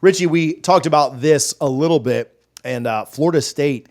Richie, we talked about this a little bit, and Florida State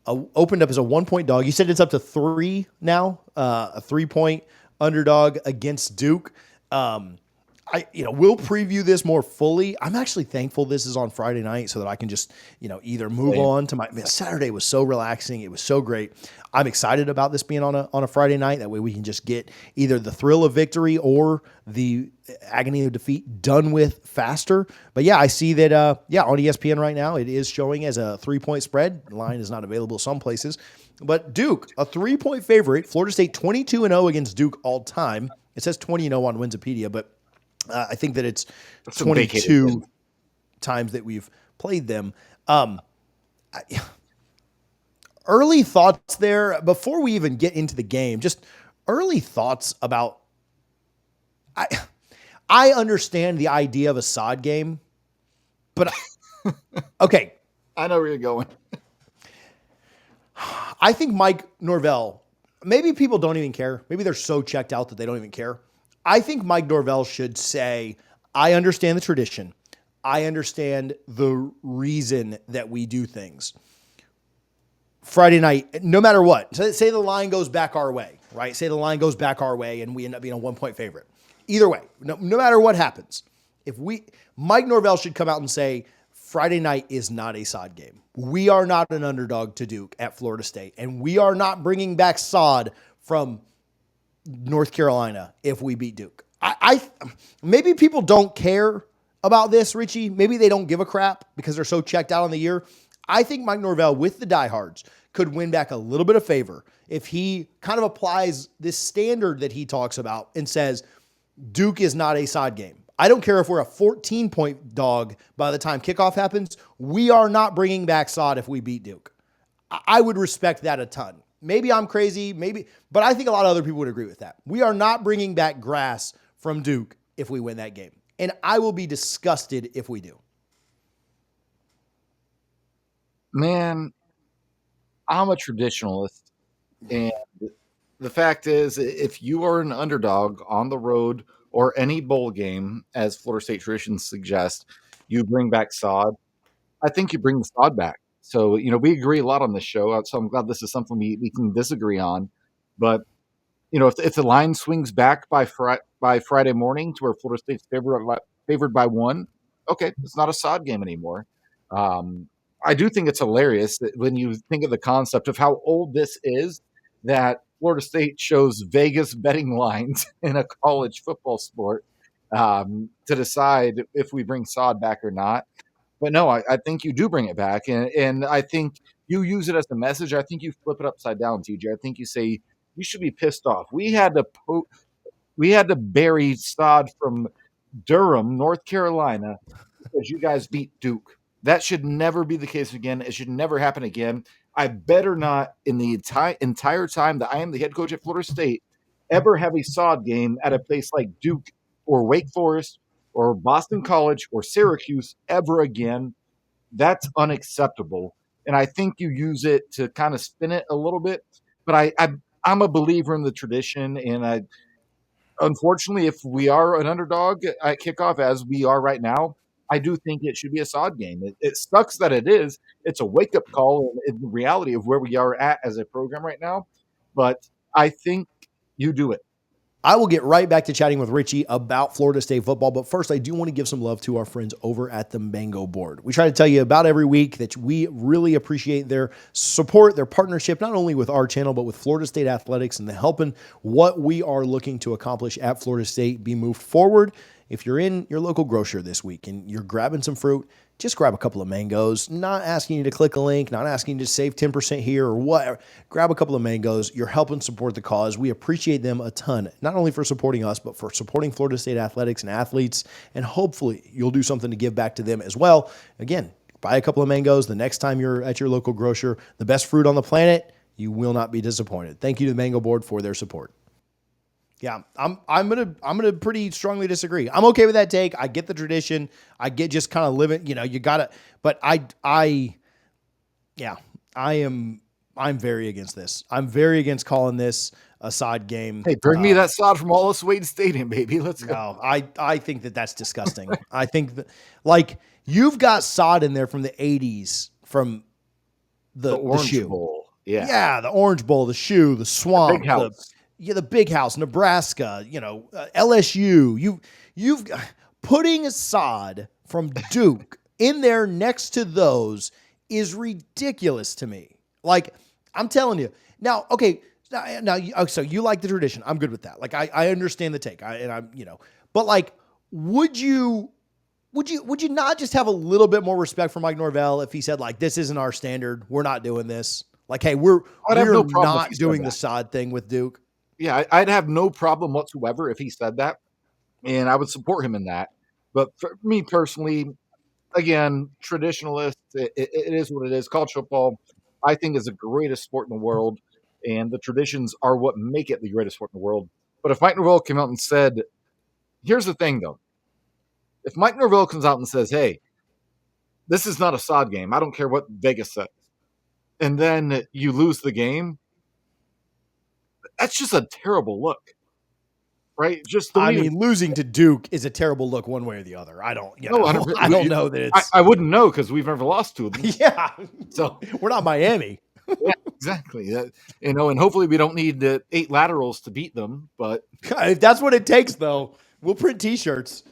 opened up as a 1-point dog. You said it's up to 3 now, a 3-point underdog against Duke. We'll preview this more fully. I'm actually thankful this is on Friday night so that I can just, either move on to Saturday was so relaxing. It was so great. I'm excited about this being on a Friday night. That way we can just get either the thrill of victory or the agony of defeat done with faster. But yeah, I see that, on ESPN right now, it is showing as a 3-point spread. The line is not available some places, but Duke, a 3-point favorite. Florida State 22-0 against Duke all time. It says 20-0 on Wikipedia, but I think that it's 22 times that we've played them. Early thoughts there before we even get into the game, just early thoughts about, I understand the idea of a sod game, but okay. I know where you're going. I think Mike Norvell, maybe people don't even care. Maybe they're so checked out that they don't even care. I think Mike Norvell should say, I understand the tradition. I understand the reason that we do things. Friday night, no matter what, say the line goes back our way, right? Say the line goes back our way and we end up being a 1-point favorite. Either way, no matter what happens, Mike Norvell should come out and say, Friday night is not a sod game. We are not an underdog to Duke at Florida State, and we are not bringing back sod from North Carolina if we beat Duke. I maybe people don't care about this, Richie. Maybe they don't give a crap because they're so checked out on the year. I think Mike Norvell with the diehards could win back a little bit of favor if he kind of applies this standard that he talks about and says Duke is not a sod game. I don't care if we're a 14-point dog by the time kickoff happens. We are not bringing back sod if we beat Duke. I would respect that a ton. Maybe I'm crazy, but I think a lot of other people would agree with that. We are not bringing back grass from Duke if we win that game. And I will be disgusted if we do. Man, I'm a traditionalist. And the fact is, if you are an underdog on the road or any bowl game, as Florida State tradition suggests, you bring back sod. I think you bring the sod back. So, we agree a lot on this show. So I'm glad this is something we can disagree on. But, if the line swings back by Friday morning to where Florida State's favored by 1, okay, it's not a sod game anymore. I do think it's hilarious that when you think of the concept of how old this is, that Florida State shows Vegas betting lines in a college football sport to decide if we bring sod back or not. But no, I think you do bring it back, and I think you use it as a message. I think you flip it upside down, TJ. I think you say you should be pissed off. We had to bury sod from Durham, North Carolina, because you guys beat Duke. That should never be the case again. It should never happen again. I better not, in the entire time that I am the head coach at Florida State, ever have a sod game at a place like Duke or Wake Forest or Boston College or Syracuse ever again. That's unacceptable. And I think you use it to kind of spin it a little bit. But I'm a believer in the tradition. And unfortunately, if we are an underdog at kickoff, as we are right now, I do think it should be a sod game. It sucks that it is. It's a wake-up call in the reality of where we are at as a program right now. But I think you do it. I will get right back to chatting with Richie about Florida State football, but first I do want to give some love to our friends over at the Mango Board. We try to tell you about every week that we really appreciate their support, their partnership, not only with our channel, but with Florida State Athletics and the helping what we are looking to accomplish at Florida State be moved forward. If you're in your local grocer this week and you're grabbing some fruit, just grab a couple of mangoes, not asking you to click a link, not asking you to save 10% here or whatever. Grab a couple of mangoes. You're helping support the cause. We appreciate them a ton, not only for supporting us, but for supporting Florida State athletics and athletes. And hopefully you'll do something to give back to them as well. Again, buy a couple of mangoes the next time you're at your local grocer. The best fruit on the planet. You will not be disappointed. Thank you to the Mango Board for their support. Yeah, I'm gonna pretty strongly disagree. I'm okay with that take. I get the tradition. I get just kind of living. You gotta. But I'm very against this. I'm very against calling this a sod game. Hey, bring me that sod from Wallace Wade Stadium, baby. Let's go. No, I think that's disgusting. I think that, like, you've got sod in there from the 80s from The the Orange shoe. Bowl. Yeah. Yeah, the Orange Bowl, the shoe, the swamp, Big house. the big house, Nebraska, LSU. You've putting sod from Duke in there next to those is ridiculous to me. Like, I'm telling you. Now, okay, so you like the tradition. I'm good with that. Like, I understand the take. But like, would you not just have a little bit more respect for Mike Norvell if he said, like, this isn't our standard, we're not doing this? Like, hey, we're no problem not if he said doing the that. sod thing with Duke. Yeah, I'd have no problem whatsoever if he said that, and I would support him in that. But for me personally, again, traditionalist, it is what it is. College football, I think, is the greatest sport in the world, and the traditions are what make it the greatest sport in the world. But if Mike Norvell came out and said, here's the thing, though. If Mike Norvell comes out and says, hey, this is not a sod game, I don't care what Vegas says, and then you lose the game, that's just a terrible look, right? Just don't I even. mean, losing to Duke is a terrible look one way or the other. I don't know that it's. I wouldn't know because we've never lost to them. Yeah. So we're not Miami. yeah, exactly. And hopefully we don't need 8 laterals to beat them. But If that's what it takes, though, we'll print T-shirts.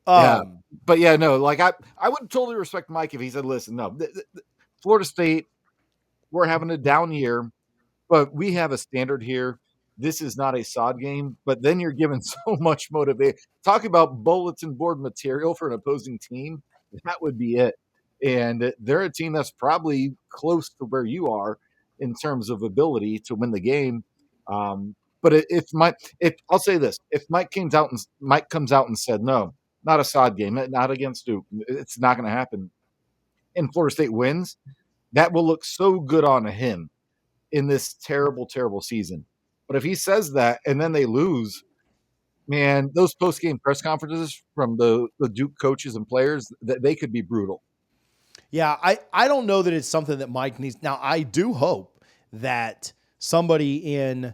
Yeah. But yeah, no, like I would totally respect Mike if he said, listen, no, Florida State, we're having a down year, but we have a standard here. This is not a sod game, but then you're given so much motivation. Talk about bulletin board material for an opposing team. That would be it. And they're a team that's probably close to where you are in terms of ability to win the game. But if I'll say this, if Mike comes out and said, no, not a sod game, not against Duke, it's not going to happen, and Florida State wins, that will look so good on him in this terrible, terrible season. But if he says that and then they lose, man, those post-game press conferences from the Duke coaches and players, that they could be brutal. Yeah, I don't know that it's something that Mike needs. Now, I do hope that somebody in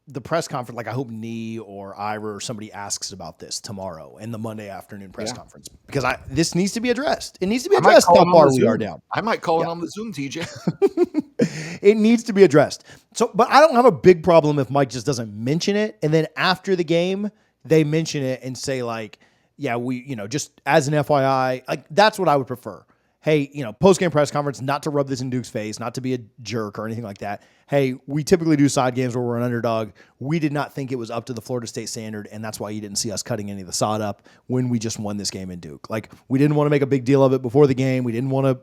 the press conference, like I hope Nee or Ira or somebody asks about this tomorrow in the Monday afternoon press conference, because this needs to be addressed. It needs to be addressed how far we are down. I might call it on the Zoom, TJ. It needs to be addressed. So, but I don't have a big problem if Mike just doesn't mention it, and then after the game they mention it and say, like, yeah, we, just as an FYI, like, that's what I would prefer. Hey, post-game press conference, not to rub this in Duke's face, not to be a jerk or anything like that. Hey, we typically do side games where we're an underdog. We did not think it was up to the Florida State standard, and that's why you didn't see us cutting any of the sod up when we just won this game in Duke. Like, we didn't want to make a big deal of it before the game. We didn't want to,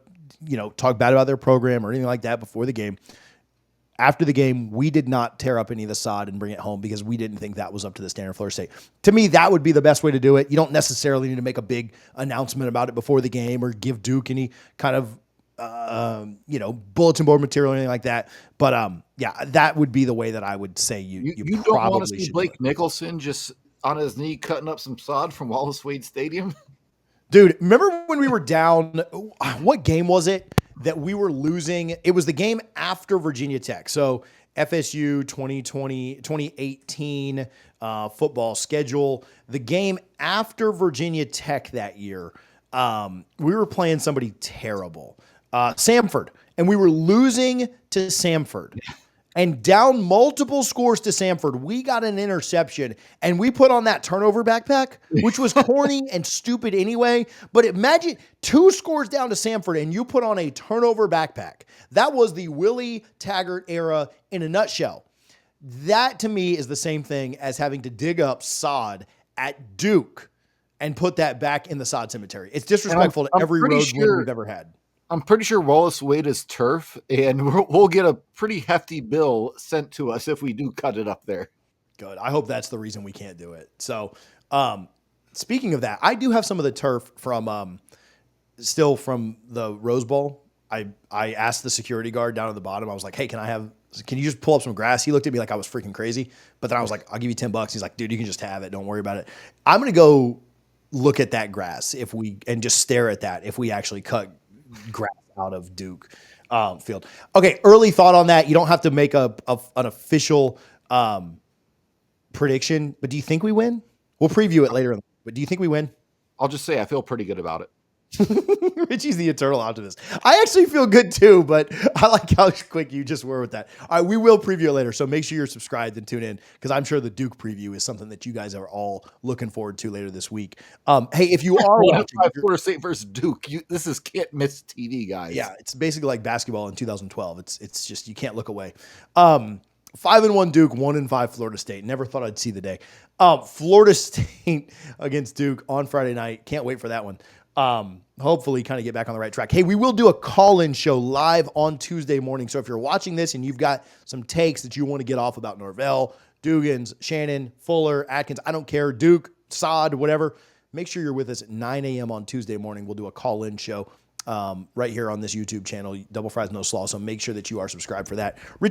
talk bad about their program or anything like that before the game. After the game, we did not tear up any of the sod and bring it home because we didn't think that was up to the standard of Florida State. To me, that would be the best way to do it. You don't necessarily need to make a big announcement about it before the game or give Duke any kind of, bulletin board material or anything like that. But that would be the way that I would say you don't probably want to see should Blake Nicholson just on his knee cutting up some sod from Wallace Wade Stadium. Dude, remember when we were down? What game was it that we were losing? It was the game after Virginia Tech. So FSU 2018 football schedule. The game after Virginia Tech that year, we were playing somebody terrible, Samford, and we were losing to Samford. And down multiple scores to Samford, we got an interception, and we put on that turnover backpack, which was corny and stupid anyway. But imagine 2 scores down to Samford, and you put on a turnover backpack. That was the Willie Taggart era in a nutshell. That, to me, is the same thing as having to dig up sod at Duke and put that back in the sod cemetery. It's disrespectful to every road win we've ever had. I'm pretty sure Wallace Wade is turf, and we'll get a pretty hefty bill sent to us if we do cut it up there. Good. I hope that's the reason we can't do it. So, speaking of that, I do have some of the turf from still from the Rose Bowl. I asked the security guard down at the bottom. I was like, "Hey, can you just pull up some grass?" He looked at me like I was freaking crazy. But then I was like, "I'll give you $10." He's like, "Dude, you can just have it. Don't worry about it." I'm gonna go look at that grass and just stare at that if we actually cut grass out of Duke field. Okay, early thought on that. You don't have to make an official prediction, but do you think we win? We'll preview it later. But do you think we win? I'll just say I feel pretty good about it. Richie's the eternal optimist. I actually feel good too, but I like how quick you just were with that. All right, we will preview it later, so make sure you're subscribed and tune in because I'm sure the Duke preview is something that you guys are all looking forward to later this week. Hey, if you are watching, Florida State versus Duke, this is can't miss TV, guys. yeah, it's basically like basketball in 2012. It's just you can't look away. 5-1 Duke, 1-5 Florida State. Never thought I'd see the day. Florida State against Duke on Friday night. Can't wait for that one. Hopefully kind of get back on the right track. Hey, we will do a call-in show live on Tuesday morning. So if you're watching this and you've got some takes that you want to get off about Norvell, Dugans, Shannon, Fuller, Atkins, I don't care, Duke, Sod, whatever, make sure you're with us at 9 a.m. on Tuesday morning. We'll do a call-in show right here on this YouTube channel, Double Fries No Slaw. So make sure that you are subscribed for that.